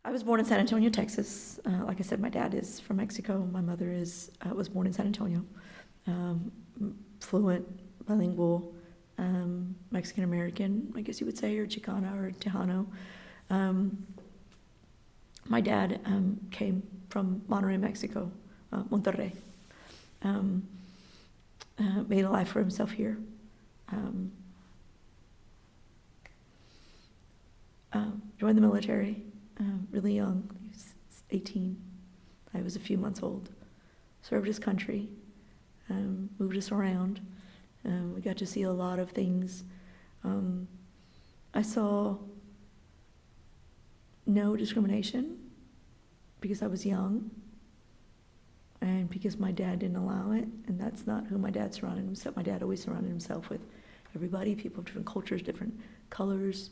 I was born in San Antonio, Texas. Like I said, my dad is from Mexico. My mother was born in San Antonio. Um, Fluent, bilingual, Mexican American, I guess you would say, or Chicana or Tejano. My dad came from Monterrey, Mexico, Monterrey. Made a life for himself here. Joined the military really young. He was 18. I was a few months old. Served his country, moved us around. We got to see a lot of things. I saw no discrimination because I was young and because my dad didn't allow it, and that's not who my dad surrounded himself. My dad always surrounded himself with everybody, people of different cultures, different colors.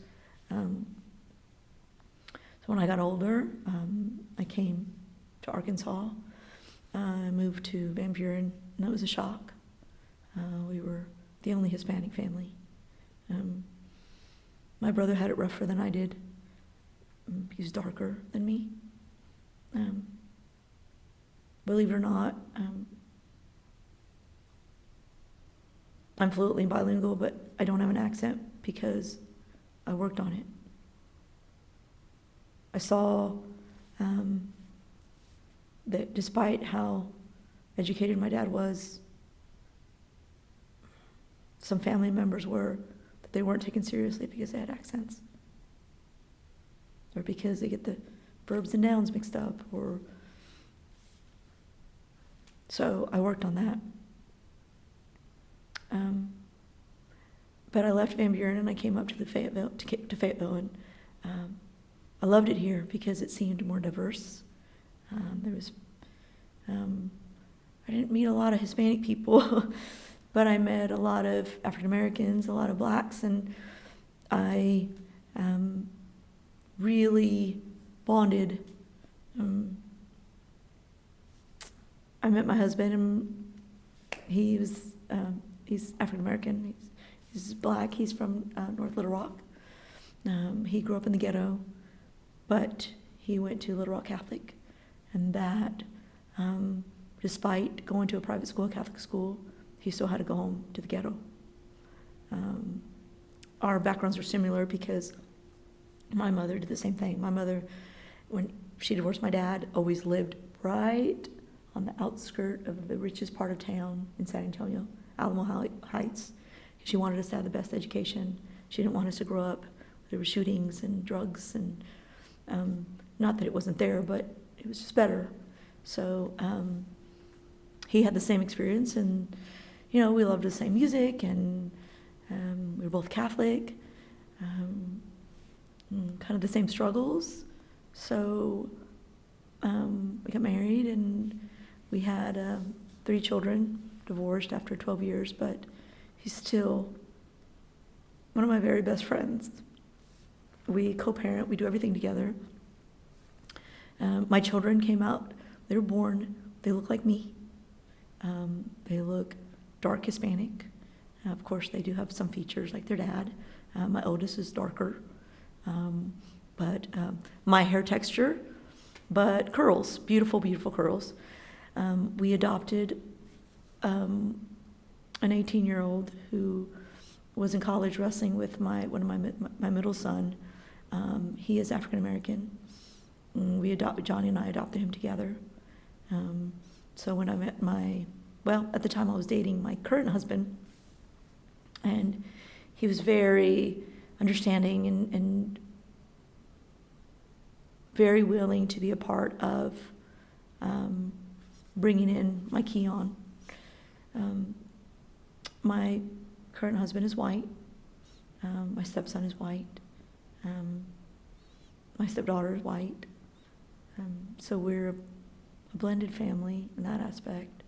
So when I got older, I came to Arkansas. I moved to Van Buren, and it was a shock. We were the only Hispanic family. My brother had it rougher than I did. He was darker than me. Believe it or not, I'm fluently bilingual, but I don't have an accent because I worked on it. I saw that despite how educated my dad was, some family members were, that they weren't taken seriously because they had accents, or because they get the verbs and nouns mixed up, or so I worked on that. But I left Van Buren and I came up to Fayetteville, and I loved it here because it seemed more diverse. I didn't meet a lot of Hispanic people, but I met a lot of African Americans, a lot of blacks, and I really bonded. I met my husband, and he's African American. He's black. He's from North Little Rock. He grew up in the ghetto, but he went to Little Rock Catholic, and that, despite going to a private school, a Catholic school, he still had to go home to the ghetto. Our backgrounds were similar because my mother did the same thing. My mother, when she divorced my dad, always lived right on the outskirt of the richest part of town in San Antonio, Alamo Heights. She wanted us to have the best education. She didn't want us to grow up. There were shootings and drugs, and not that it wasn't there, but it was just better. So he had the same experience, and we loved the same music, and we were both Catholic, kind of the same struggles. So we got married, and we had 3 children, divorced after 12 years, but he's still one of my very best friends. We co-parent, we do everything together. My children came out, they were born, they look like me. They look dark Hispanic. Of course, they do have some features like their dad. My oldest is darker, but my hair texture, but curls, beautiful, beautiful curls. We adopted an 18-year-old who was in college wrestling with my middle son. He is African American. Johnny and I adopted him together. So when I met at the time I was dating my current husband, and he was very understanding and very willing to be a part of bringing in my Keon. My current husband is white. My stepson is white. My stepdaughter is white. So we're a blended family in that aspect.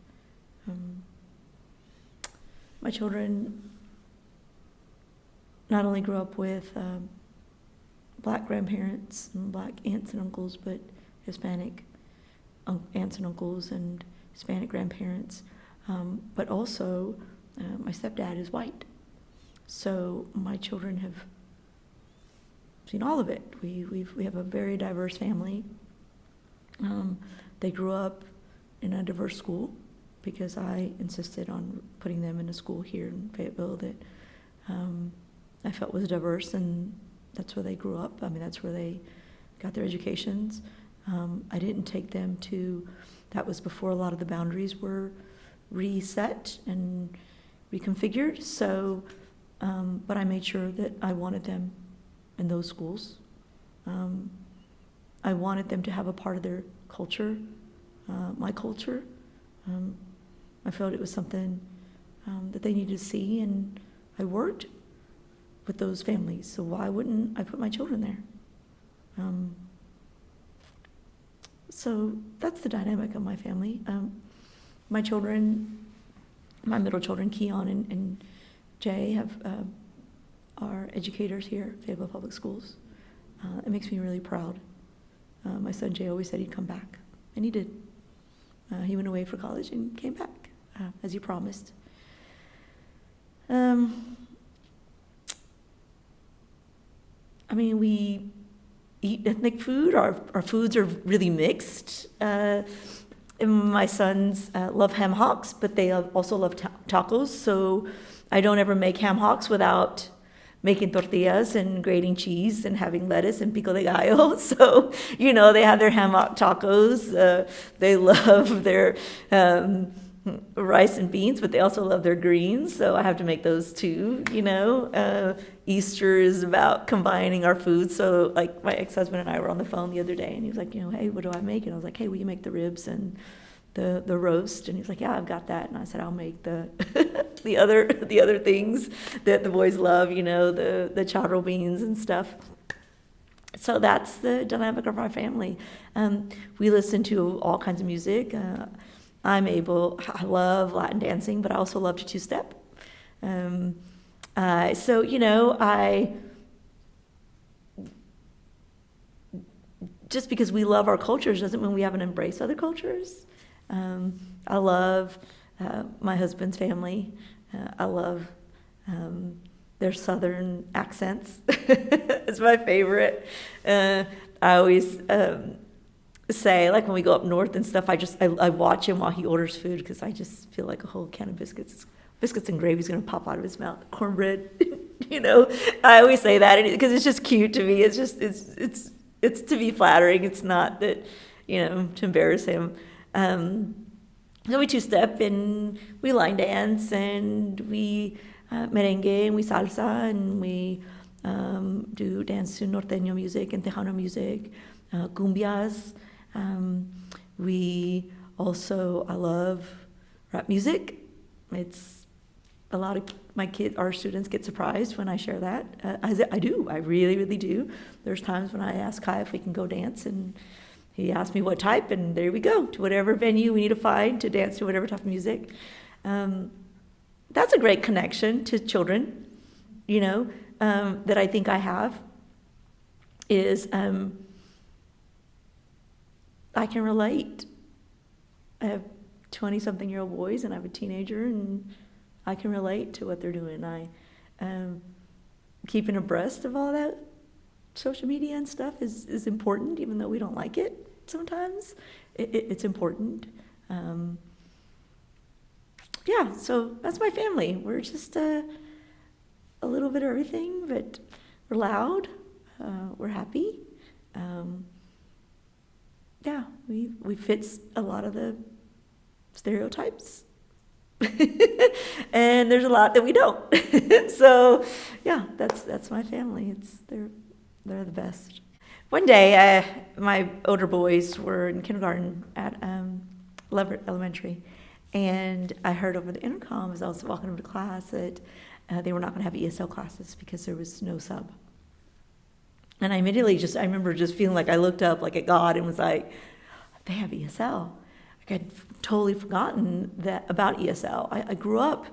My children not only grew up with black grandparents and black aunts and uncles, but Hispanic aunts and uncles and Hispanic grandparents. But also, my stepdad is white. So my children have seen all of it. We have a very diverse family. They grew up in a diverse school because I insisted on putting them in a school here in Fayetteville that I felt was diverse, and that's where they grew up. I mean, that's where they got their educations. I didn't take them to, that was before a lot of the boundaries were reset and reconfigured. So, but I made sure that I wanted them in those schools. I wanted them to have a part of their culture, my culture. I felt it was something that they needed to see, and I worked with those families. So why wouldn't I put my children there? So that's the dynamic of my family. My children, my middle children, Keon and Jay, are educators here at Fayetteville Public Schools. It makes me really proud. My son Jay always said he'd come back, and he did. He went away for college and came back, as he promised. I mean, we eat ethnic food. Our foods are really mixed. My sons love ham hocks, but they also love tacos. So I don't ever make ham hocks without making tortillas and grating cheese and having lettuce and pico de gallo. So, they have their ham hock tacos. They love their rice and beans, but they also love their greens. So I have to make those too, Easter is about combining our foods. So like my ex-husband and I were on the phone the other day, and he was like, hey, what do I make? And I was like, hey, will you make the ribs and the roast? And he was like, yeah, I've got that. And I said, I'll make the the other things that the boys love, the charo beans and stuff. So that's the dynamic of our family. We listen to all kinds of music. I love Latin dancing, but I also love to two-step. Just because we love our cultures doesn't mean we haven't embraced other cultures. I love my husband's family. I love their southern accents. It's my favorite. I always say, like when we go up north and stuff, I watch him while he orders food, because I just feel like a whole can of biscuits and gravy is going to pop out of his mouth. Cornbread, I always say that because it's just cute to me. It's to be flattering. It's not that, to embarrass him. So we two-step and we line dance and we merengue and we salsa and we do dance to norteño music and tejano music, cumbias. I love rap music. It's a lot of our students get surprised when I share that. I do, I really, really do. There's times when I ask Kai if we can go dance, and he asked me what type, and there we go, to whatever venue we need to find to dance to whatever type of music. That's a great connection to children, that I think I have, is I can relate. I have 20-something-year-old boys, and I have a teenager, and I can relate to what they're doing. I keeping abreast of all that social media and stuff is important, even though we don't like it sometimes. It's important. So that's my family. We're just a little bit of everything, but we're loud. We're happy. We fit a lot of the stereotypes. And there's a lot that we don't. So that's my family. They're the best. One day, my older boys were in kindergarten at Leverett Elementary, and I heard over the intercom as I was walking over to class that they were not going to have ESL classes because there was no sub. And I immediately I remember just feeling like I looked up like at God and was like, they have ESL. I'd totally forgotten about ESL. I grew up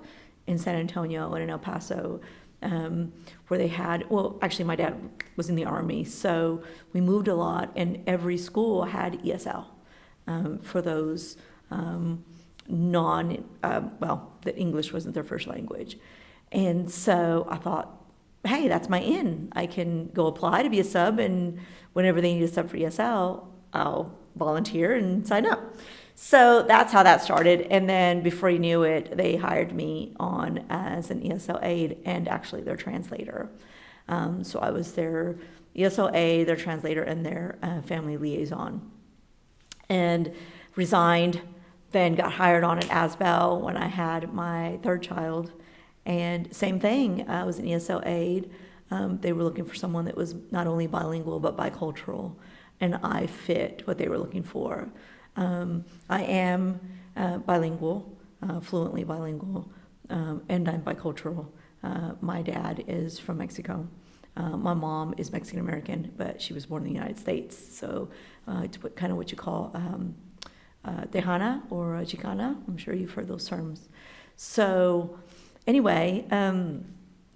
in San Antonio and in El Paso, where they had, actually my dad was in the Army, so we moved a lot, and every school had ESL for those that English wasn't their first language. And so I thought, hey, that's my in. I can go apply to be a sub, and whenever they need a sub for ESL, I'll volunteer and sign up. So that's how that started. And then before you knew it, they hired me on as an ESL aide and actually their translator. So I was their ESL aide, their translator, and their family liaison. And resigned, then got hired on at Asbel when I had my third child. And same thing, I was an ESL aide. They were looking for someone that was not only bilingual but bicultural, and I fit what they were looking for. I am bilingual, fluently bilingual, and I'm bicultural. My dad is from Mexico. My mom is Mexican American, but she was born in the United States. So it's kind of what you call Tejana or Chicana. I'm sure you've heard those terms. So anyway,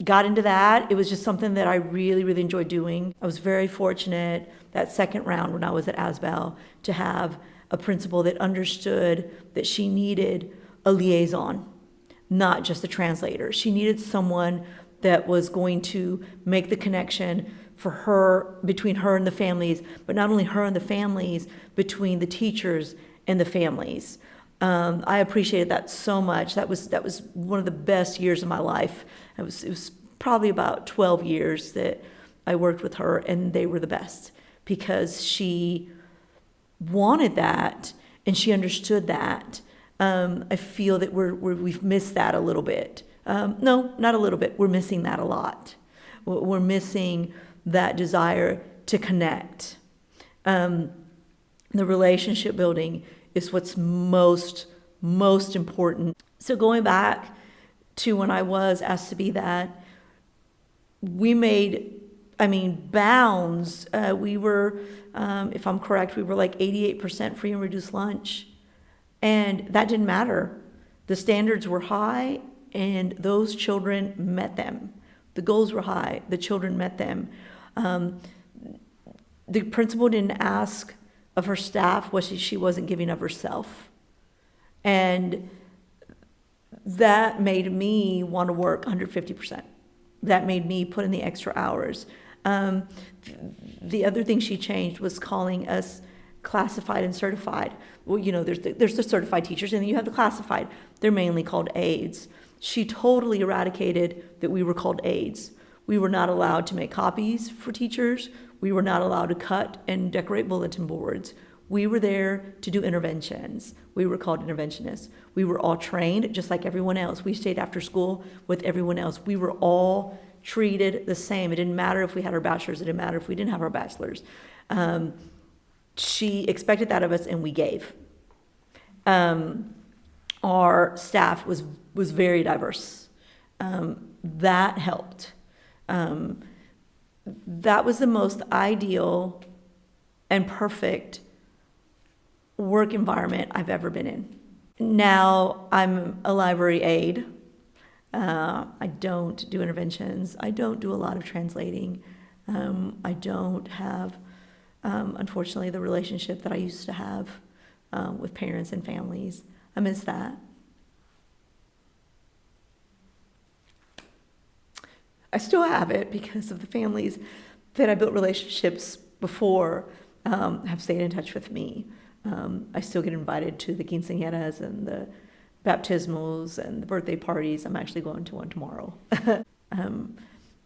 got into that. It was just something that I really, really enjoyed doing. I was very fortunate that second round when I was at Asbel to have a principal that understood that she needed a liaison, not just a translator. She needed someone that was going to make the connection for her, between her and the families, but not only her and the families, between the teachers and the families. I appreciated that so much. That was one of the best years of my life. It was probably about 12 years that I worked with her, and they were the best because she wanted that and she understood that. I feel that we've missed that a little bit. No, not a little bit. We're missing that a lot. We're missing that desire to connect. The relationship building is what's most important. So going back to when I was asked to be that, we made, bounds. We were, if I'm correct, we were like 88% free and reduced lunch. And that didn't matter. The standards were high, and those children met them. The goals were high. The children met them. The principal didn't ask of her staff what she wasn't giving of herself. And that made me want to work 150%. That made me put in the extra hours. The other thing she changed was calling us classified and certified. Well, there's the certified teachers, and then you have the classified. They're mainly called aides. She totally eradicated that we were called aides. We were not allowed to make copies for teachers. We were not allowed to cut and decorate bulletin boards. We were there to do interventions. We were called interventionists. We were all trained just like everyone else. We stayed after school with everyone else. We were all treated the same. It didn't matter if we had our bachelors. It didn't matter if we didn't have our bachelors. She expected that of us, and we gave. Our staff was very diverse. That helped. That was the most ideal and perfect work environment I've ever been in. Now I'm a library aide. I don't do interventions. I don't do a lot of translating. I don't have, unfortunately, the relationship that I used to have with parents and families. I miss that. I still have it because of the families that I built relationships before have stayed in touch with me. I still get invited to the quinceañeras and the baptismals and the birthday parties. I'm actually going to one tomorrow. I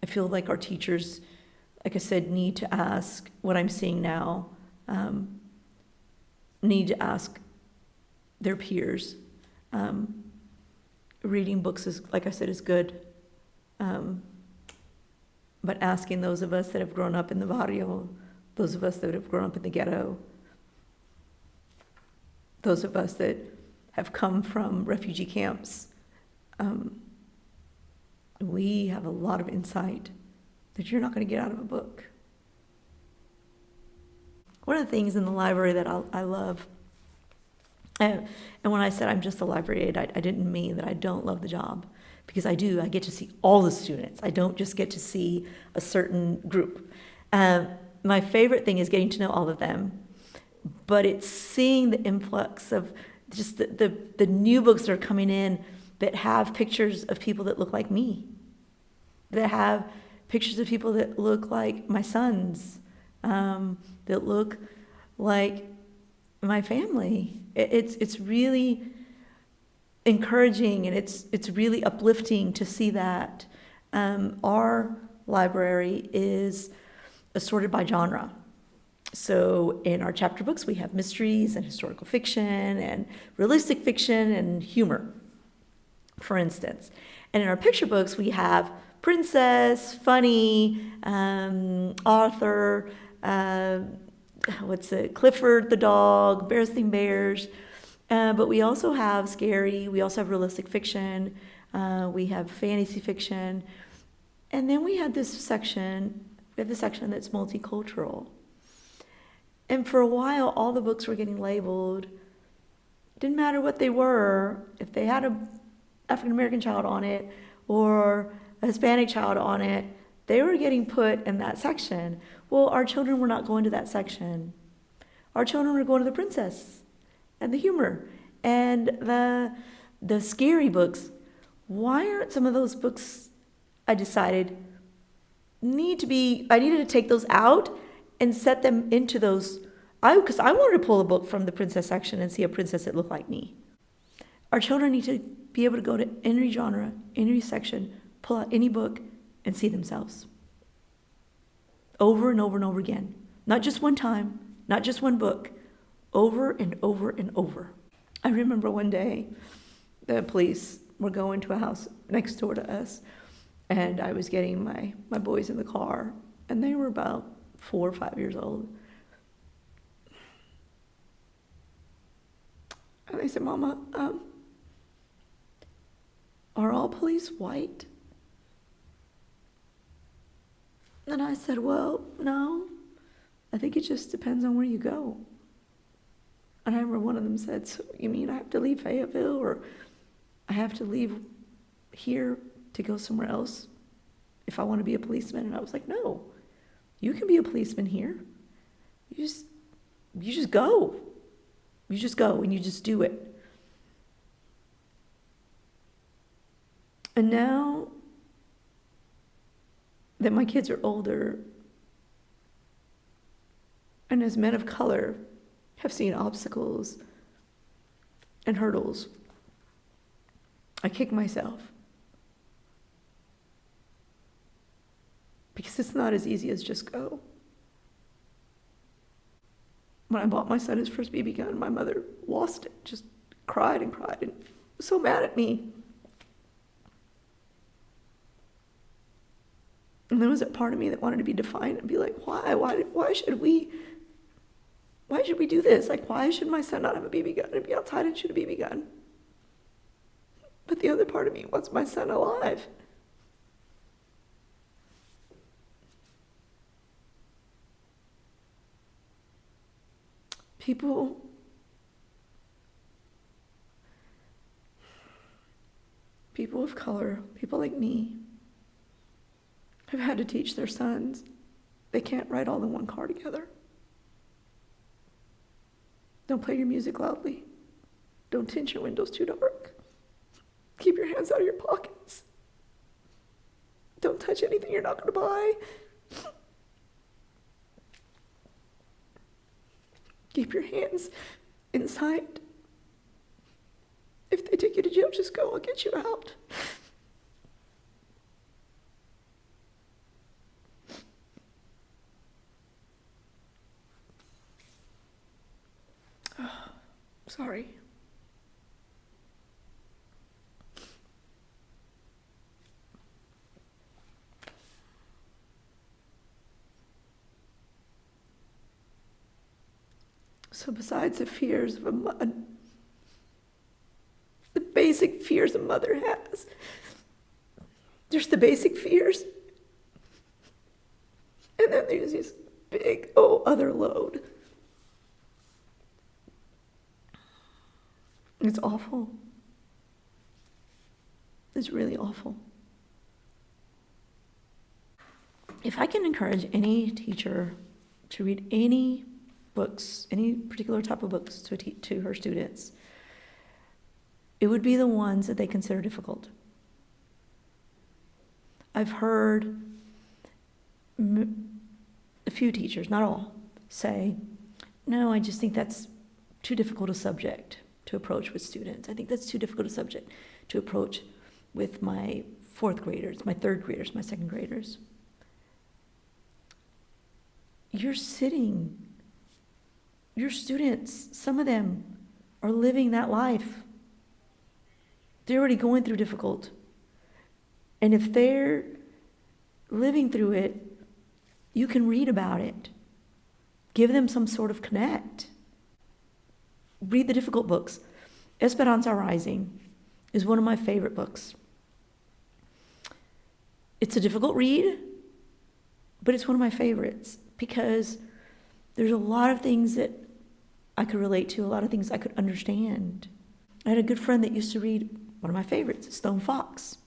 feel like our teachers, like I said, need to ask what I'm seeing now, need to ask their peers. Reading books is, like I said, is good. But asking those of us that have grown up in the barrio, those of us that have grown up in the ghetto, those of us that have come from refugee camps, we have a lot of insight that you're not going to get out of a book. One of the things in the library that I love, and when I said I'm just a library aide, I didn't mean that I don't love the job, because I do. I get to see all the students. I don't just get to see a certain group. My favorite thing is getting to know all of them, but it's seeing the influx of just the new books that are coming in that have pictures of people that look like me, that have pictures of people that look like my sons, that look like my family. It's really encouraging, and it's really uplifting to see that. Our library is assorted by genre. So in our chapter books, we have mysteries and historical fiction and realistic fiction and humor, for instance. And in our picture books, we have princess, funny, Arthur, Clifford the dog, Bears Thing Bears. But we also have scary, we also have realistic fiction, we have fantasy fiction. And then we have the section that's multicultural. And for a while, all the books were getting labeled. Didn't matter what they were. If they had an African-American child on it or a Hispanic child on it, they were getting put in that section. Well, our children were not going to that section. Our children were going to the princess and the humor and the scary books. Why aren't some of those books, I decided, I needed to take those out and set them into those, because I wanted to pull a book from the princess section and see a princess that looked like me. Our children need to be able to go to any genre, any section, pull out any book and see themselves. Over and over and over again. Not just one time, not just one book, over and over and over. I remember one day the police were going to a house next door to us, and I was getting my boys in the car, and they were about 4 or 5 years old. And they said, Mama, are all police white? And I said, well, no. I think it just depends on where you go. And I remember one of them said, so you mean I have to leave Fayetteville, or I have to leave here to go somewhere else if I want to be a policeman? And I was like, no. You can be a policeman here. You just go. You just go and you just do it. And now that my kids are older, and as men of color have seen obstacles and hurdles, I kick myself. Because it's not as easy as just go. When I bought my son his first BB gun, my mother lost it, just cried and was so mad at me. And there was a part of me that wanted to be defiant and be like, why should we do this? Like, why should my son not have a BB gun and be outside and shoot a BB gun? But the other part of me wants my son alive. People of color, people like me, have had to teach their sons they can't ride all in one car together. Don't play your music loudly. Don't tint your windows too dark. Keep your hands out of your pockets. Don't touch anything you're not going to buy. Keep your hands inside. If they take you to jail, just go. I'll get you out. Oh, sorry. So besides the fears of the basic fears a mother has, there's the basic fears. And then there's this big, other load. It's awful. It's really awful. If I can encourage any teacher to read any books, any particular type of books to her students, it would be the ones that they consider difficult. I've heard a few teachers, not all, say, no, I just think that's too difficult a subject to approach with students. I think that's too difficult a subject to approach with my fourth graders, my third graders, my second graders. Your students, some of them are living that life. They're already going through difficult. And if they're living through it, you can read about it. Give them some sort of connect. Read the difficult books. Esperanza Rising is one of my favorite books. It's a difficult read, but it's one of my favorites because there's a lot of things that I could relate to, a lot of things I could understand. I had a good friend that used to read one of my favorites, Stone Fox.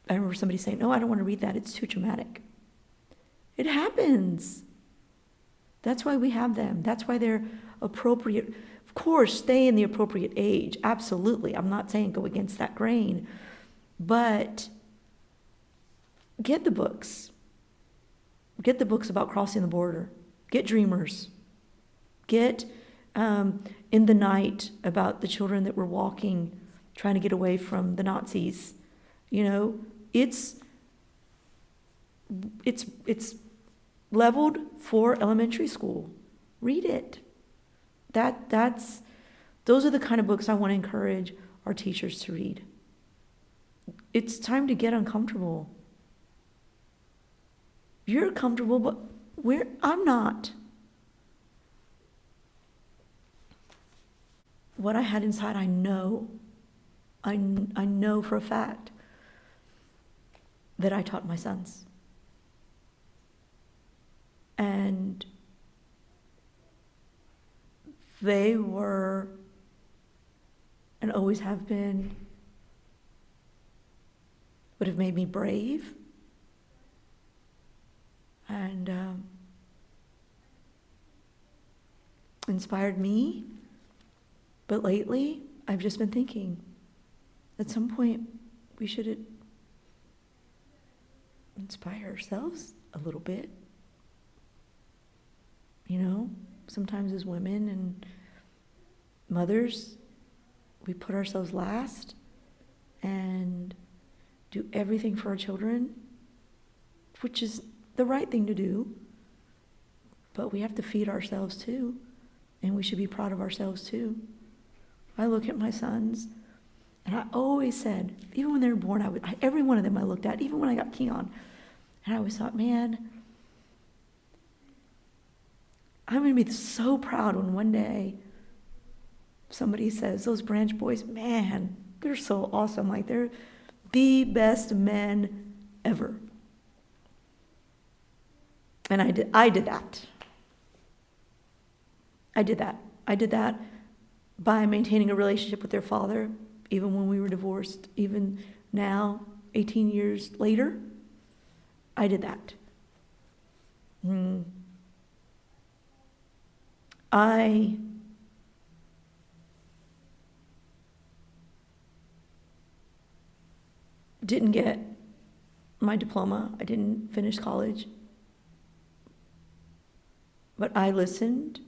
I remember somebody saying, no, I don't want to read that. It's too traumatic. It happens. That's why we have them. That's why they're appropriate. Of course, stay in the appropriate age. Absolutely. I'm not saying go against that grain. But get the books. Get the books about crossing the border. Get Dreamers. Get In the Night about the children that were walking, trying to get away from the Nazis. You know, it's leveled for elementary school. Read it. Those are the kind of books I want to encourage our teachers to read. It's time to get uncomfortable. You're comfortable, but I'm not. What I had inside, I know. I know for a fact that I taught my sons. And they were, and always have been, would have made me brave and inspired me. But lately, I've just been thinking, at some point, we should inspire ourselves a little bit. You know, sometimes as women and mothers, we put ourselves last and do everything for our children, which is the right thing to do. But we have to feed ourselves too, and we should be proud of ourselves too. I look at my sons, and I always said, even when they were born, every one of them I looked at, even when I got Keon, and I always thought, man, I'm going to be so proud when one day somebody says, those Branch boys, man, they're so awesome. Like, they're the best men ever. And I did that. I did that by maintaining a relationship with their father, even when we were divorced, even now, 18 years later. I did that. I didn't get my diploma. I didn't finish college. But I listened.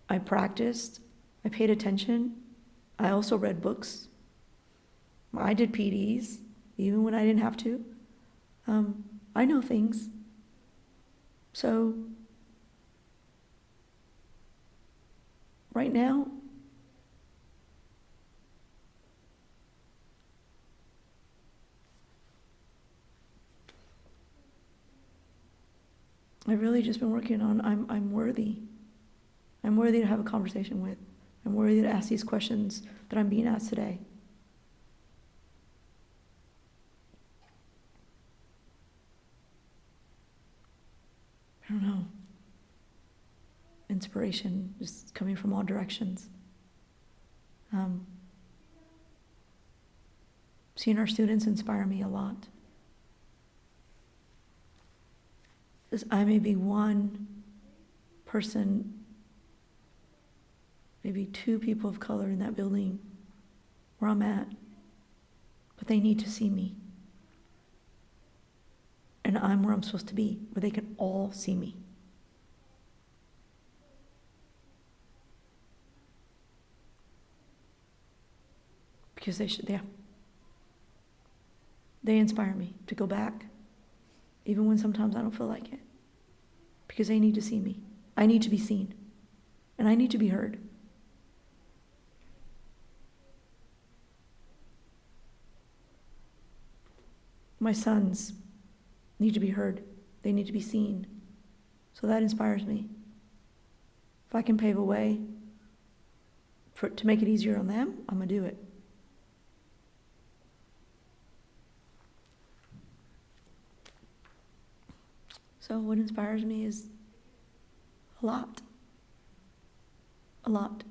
I practiced. I paid attention. I also read books. I did PDs, even when I didn't have to. I know things. So, right now, I've really just been working on I'm worthy. I'm worthy to have a conversation with. I'm worthy to ask these questions that I'm being asked today. I don't know. Inspiration just coming from all directions. Seeing our students inspire me a lot. Because I may be one person, maybe two people of color in that building where I'm at, but they need to see me. and I'm where I'm supposed to be, where they can all see me. Because they inspire me to go back, even when sometimes I don't feel like it. Because they need to see me. I need to be seen. And I need to be heard. My sons need to be heard. They need to be seen. So that inspires me. If I can pave a way to make it easier on them, I'm going to do it. So what inspires me is a lot. A lot.